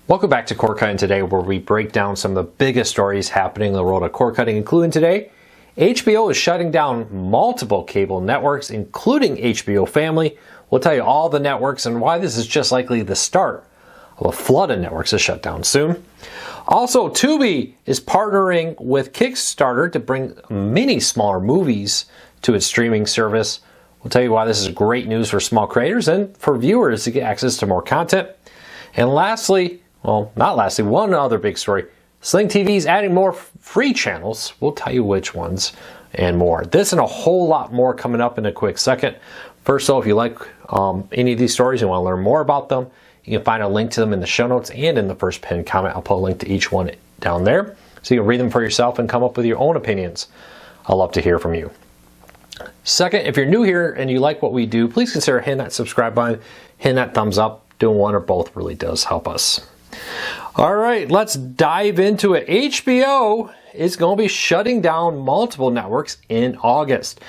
Welcome back to Cord Cutting Today, where we break down some of the biggest stories happening in the world of cord cutting, including today, HBO is shutting down multiple cable networks, including HBO Family. We'll tell you all the networks and why this is just likely the start of a flood of networks to shut down soon. Also, Tubi is partnering with Kickstarter to bring many smaller movies to its streaming service. We'll tell you why this is great news for small creators and for viewers to get access to more content. And lastly, well, not lastly, one other big story. Sling TV is adding more free channels. We'll tell you which ones and more. This and a whole lot more coming up in a quick second. First, though, if you like any of these stories and want to learn more about them, you can find a link to them in the show notes and in the first pinned comment. I'll put a link to each one down there so you can read them for yourself and come up with your own opinions. I'd love to hear from you. Second, if you're new here and you like what we do, please consider hitting that subscribe button, hitting that thumbs up. Doing one or both really does help us. All right, let's dive into it. HBO is going to be shutting down multiple networks in August.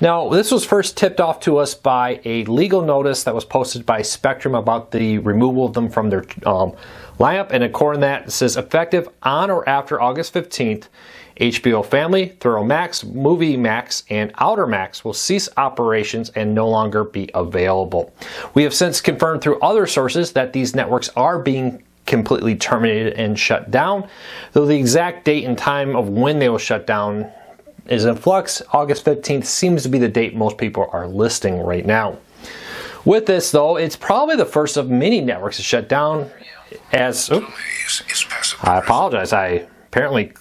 Now, this was first tipped off to us by a legal notice that was posted by Spectrum about the removal of them from their lineup. And according to that, it says effective on or after August 15th, HBO Family, Thorough Max, Movie Max, and Outer Max will cease operations and no longer be available. We have since confirmed through other sources that these networks are being completely terminated and shut down, though the exact date and time of when they will shut down is in flux. August 15th seems to be the date most people are listing right now. With this, though, it's probably the first of many networks to shut down as... I apologize. I apparently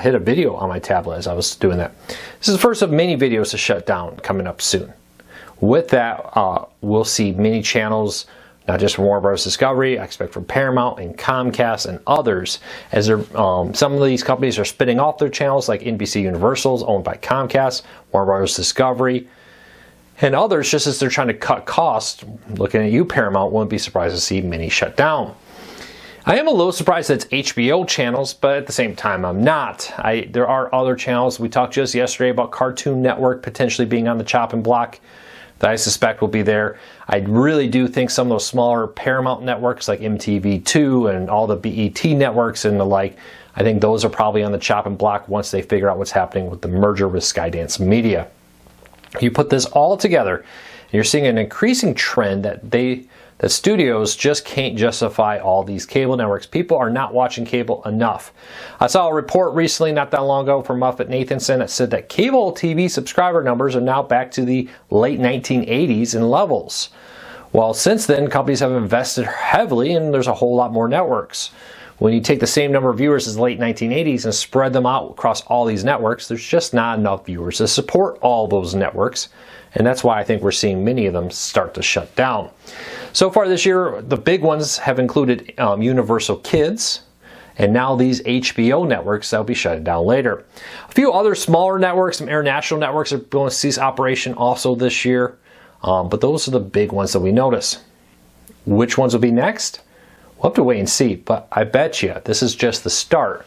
hit a video on my tablet as I was doing that. This is the first of many videos to shut down coming up soon. With that, we'll see many channels, not just from Warner Bros. Discovery, I expect from Paramount and Comcast and others, as some of these companies are spinning off their channels, like NBC Universal's owned by Comcast, Warner Bros. Discovery, and others, just as they're trying to cut costs. Looking at you, Paramount, wouldn't be surprised to see many shut down. I am a little surprised that it's HBO channels, but at the same time, I'm not. There are other channels. We talked just yesterday about Cartoon Network potentially being on the chopping block that I suspect will be there. I really do think some of those smaller Paramount networks like MTV2 and all the BET networks and the like, I think those are probably on the chopping block once they figure out what's happening with the merger with Skydance Media. You put this all together, and you're seeing an increasing trend that studios just can't justify all these cable networks. People are not watching cable enough. I saw a report recently, not that long ago, from Moffett-Nathanson that said that cable TV subscriber numbers are now back to the late 1980s in levels. Well, since then, companies have invested heavily and there's a whole lot more networks. When you take the same number of viewers as the late 1980s and spread them out across all these networks, there's just not enough viewers to support all those networks. And that's why I think we're seeing many of them start to shut down. So far this year, the big ones have included Universal Kids, and now these HBO networks that will be shut down later. A few other smaller networks, some international networks, are going to cease operation also this year, but those are the big ones that we notice. Which ones will be next? We'll have to wait and see, but I bet you this is just the start.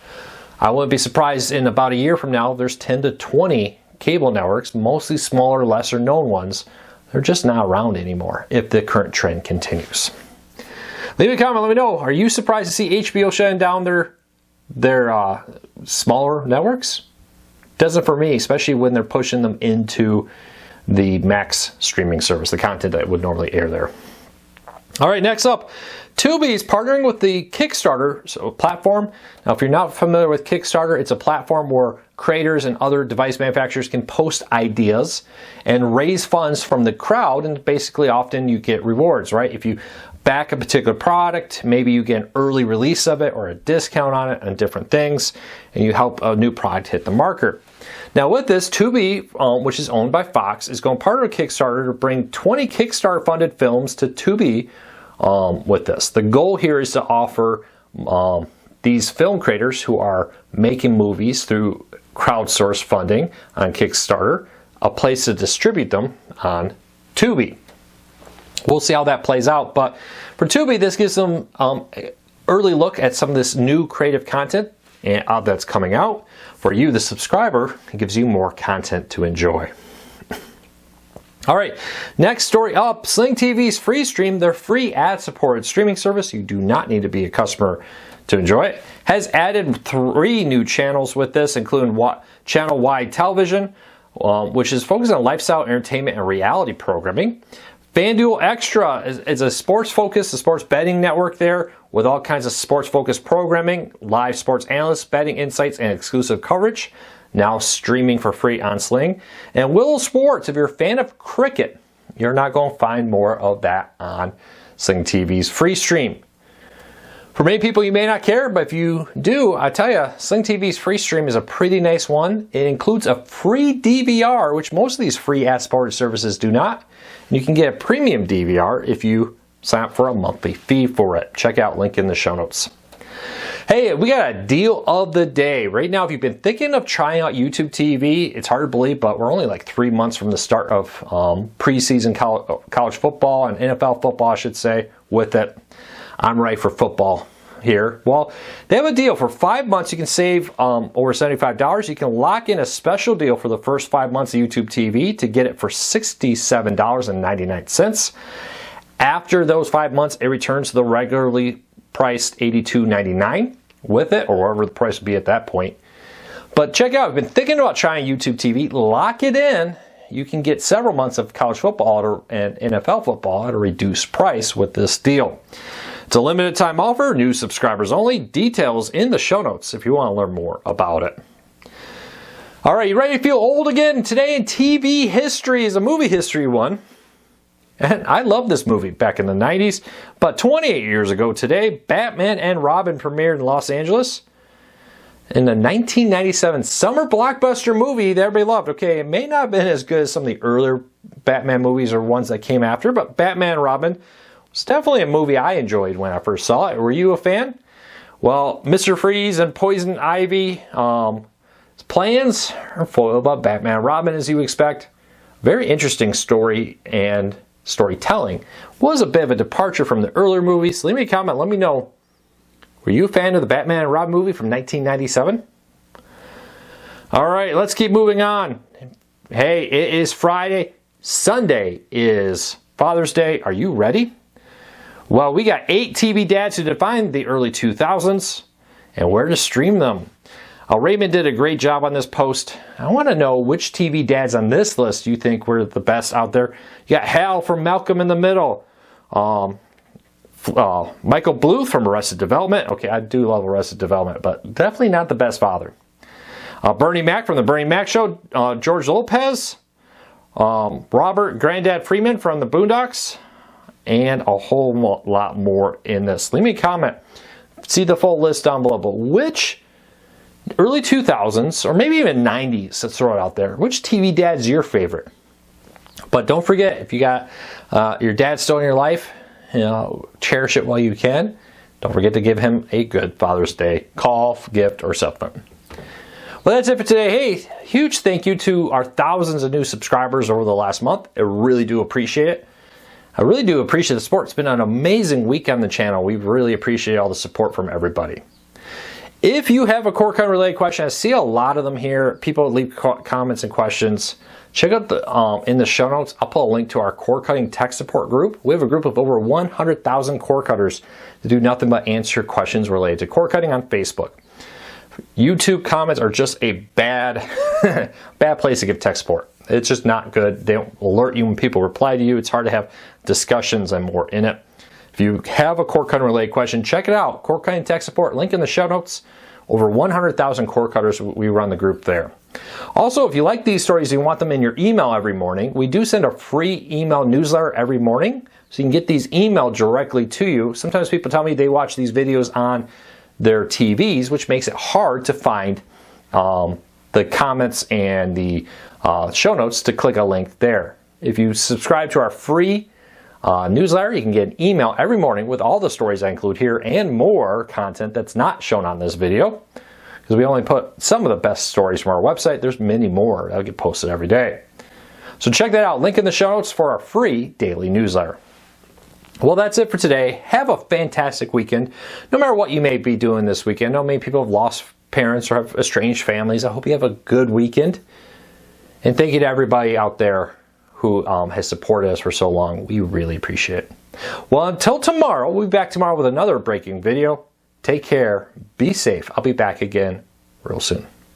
I wouldn't be surprised in about a year from now, there's 10 to 20 cable networks, mostly smaller, lesser known ones. They're just not around anymore if the current trend continues. Leave a comment, let me know. Are you surprised to see HBO shutting down their smaller networks? Doesn't for me, especially when they're pushing them into the Max streaming service, the content that would normally air there. All right, next up, Tubi is partnering with the Kickstarter platform. Now, if you're not familiar with Kickstarter, it's a platform where creators and other device manufacturers can post ideas and raise funds from the crowd, and basically often you get rewards, right? If you back a particular product, maybe you get an early release of it or a discount on it and different things, and you help a new product hit the market. Now with this, Tubi, which is owned by Fox, is going to partner with Kickstarter to bring 20 Kickstarter-funded films to Tubi with this. The goal here is to offer these film creators who are making movies through crowdsourced funding on Kickstarter a place to distribute them on Tubi. We'll see how that plays out, but for Tubi, this gives them early look at some of this new creative content that's coming out. For you, the subscriber, it gives you more content to enjoy. All right, next story up, Sling TV's free stream, their free ad-supported streaming service, you do not need to be a customer to enjoy it, has added 3 new channels with this, including channel-wide television, which is focused on lifestyle, entertainment, and reality programming. FanDuel Extra is a sports-focused, a sports betting network there with all kinds of sports-focused programming, live sports analysts, betting insights, and exclusive coverage. Now streaming for free on Sling. And Willow Sports, if you're a fan of cricket, you're not going to find more of that on Sling TV's free stream. For many people, you may not care, but if you do, I tell you, Sling TV's free stream is a pretty nice one. It includes a free DVR, which most of these free ad-supported services do not. And you can get a premium DVR if you sign up for a monthly fee for it. Check out link in the show notes. Hey, we got a deal of the day. Right now, if you've been thinking of trying out YouTube TV, it's hard to believe, but we're only like 3 months from the start of preseason college football and NFL football, I should say, with it. I'm right for football here. Well, they have a deal. For 5 months, you can save over $75. You can lock in a special deal for the first 5 months of YouTube TV to get it for $67.99. After those 5 months, it returns to the regularly priced $82.99 with it, or whatever the price would be at that point. But check out, I've been thinking about trying YouTube TV. Lock it in. You can get several months of college football and NFL football at a reduced price with this deal. It's a limited time offer, new subscribers only. Details in the show notes if you want to learn more about it. All right, you ready to feel old again? Today in TV history is a movie history one. And I love this movie back in the 90s, but 28 years ago today, Batman and Robin premiered in Los Angeles in the 1997 summer blockbuster movie that everybody loved. Okay, it may not have been as good as some of the earlier Batman movies or ones that came after, but Batman and Robin was definitely a movie I enjoyed when I first saw it. Were you a fan? Well, Mr. Freeze and Poison Ivy, plans are foiled by Batman and Robin, as you expect. Very interesting story and storytelling. Was a bit of a departure from the earlier movies. Leave me a comment. Let me know. Were you a fan of the Batman and Robin movie from 1997? All right, let's keep moving on. Hey, it is Friday. Sunday is Father's Day. Are you ready? Well, we got 8 TV dads who defined the early 2000s and where to stream them. Raymond did a great job on this post. I want to know which TV dads on this list you think were the best out there. You got Hal from Malcolm in the Middle. Michael Bluth from Arrested Development. Okay, I do love Arrested Development, but definitely not the best father. Bernie Mac from The Bernie Mac Show. George Lopez. Robert Granddad Freeman from The Boondocks. And a whole lot more in this. Leave me a comment. See the full list down below. But which early 2000s, or maybe even 90s, let's throw it out there. Which TV dad's your favorite? But don't forget, if you got your dad still in your life, cherish it while you can. Don't forget to give him a good Father's Day call, gift, or something. Well, that's it for today. Hey, huge thank you to our thousands of new subscribers over the last month. I really do appreciate it. I really do appreciate the support. It's been an amazing week on the channel. We really appreciate all the support from everybody. If you have a core cutting related question, I see a lot of them here. People leave comments and questions. Check out in the show notes. I'll put a link to our core cutting tech support group. We have a group of over 100,000 core cutters that do nothing but answer questions related to core cutting on Facebook. YouTube comments are just a bad place to give tech support. It's just not good. They don't alert you when people reply to you. It's hard to have discussions and more in it. If you have a core cutting related question, check it out. Core cutting tech support, link in the show notes. Over 100,000 core cutters, we run the group there. Also, if you like these stories, you want them in your email every morning, we do send a free email newsletter every morning. So you can get these emailed directly to you. Sometimes people tell me they watch these videos on their TVs, which makes it hard to find the comments and the show notes to click a link there. If you subscribe to our free newsletter, you can get an email every morning with all the stories I include here and more content that's not shown on this video, because we only put some of the best stories from our website. There's many more that'll get posted every day. So check that out. Link in the show notes for our free daily newsletter. Well, that's it for today. Have a fantastic weekend. No matter what you may be doing this weekend. I know many people have lost parents or have estranged families. I hope you have a good weekend. And thank you to everybody out there who who has supported us for so long. We really appreciate it. Well, until tomorrow, we'll be back tomorrow with another breaking video. Take care. Be safe. I'll be back again real soon.